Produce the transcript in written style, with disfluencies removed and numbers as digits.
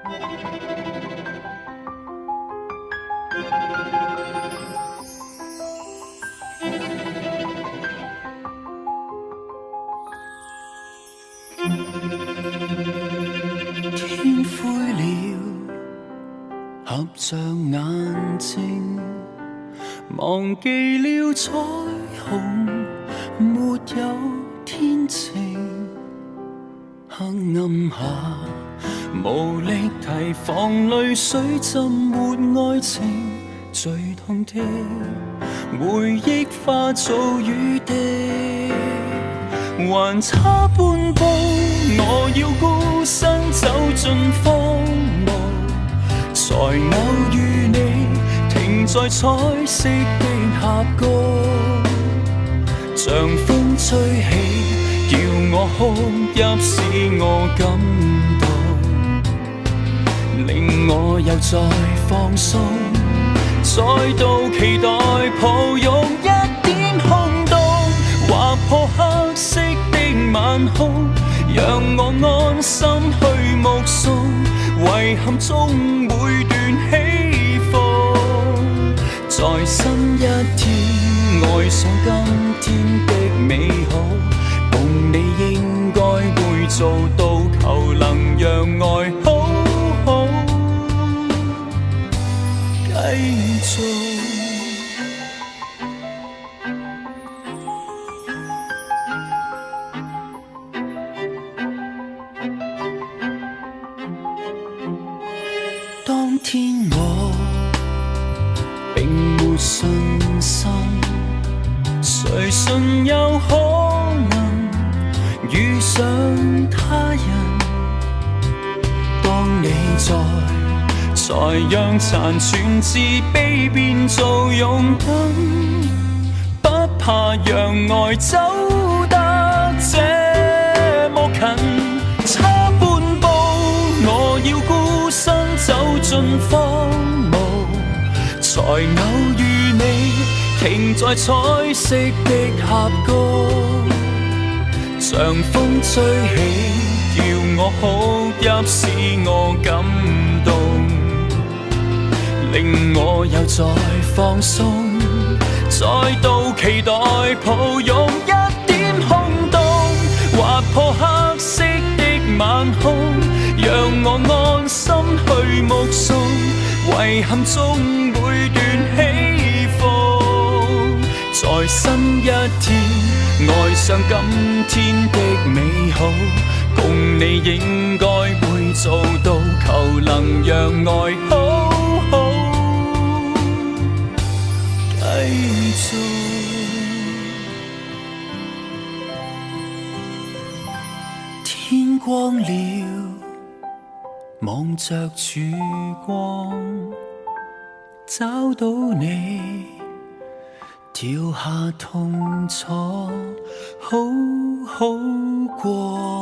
天灰了，合着眼睛，忘記了彩虹，沒有天晴。黑暗下，無力提防淚水浸沒愛情，最痛的回憶化做雨滴。還差半步，我要孤身走進荒蕪，才偶遇你停在彩色的峽谷，像風吹起，叫我哭泣，使我感動，令我又再放鬆，再度期待抱擁一點空洞，劃破黑色的晚空，讓我安心去目送遺憾中每段起伏。在新一天愛上今天的美好，共你應該會做到，求能讓愛好好繼續。當天我並沒信心，誰信有可能遇上他人？當你在，才讓殘存自卑變做勇敢，不怕讓愛走得這麼近。差半步，我要孤身走進荒蕪，才偶遇你停在彩色的峽谷，像風吹起，叫我哭泣，使我感動，令我又再放鬆，再度期待抱擁一點空洞，劃破黑色的晚空，讓我安心去目送遺憾中每段起伏。在新一天愛上今天的美好，共你應該會做到，求能讓愛好好繼續。天光了，望着曙光，找到你，掉下痛楚，好好過。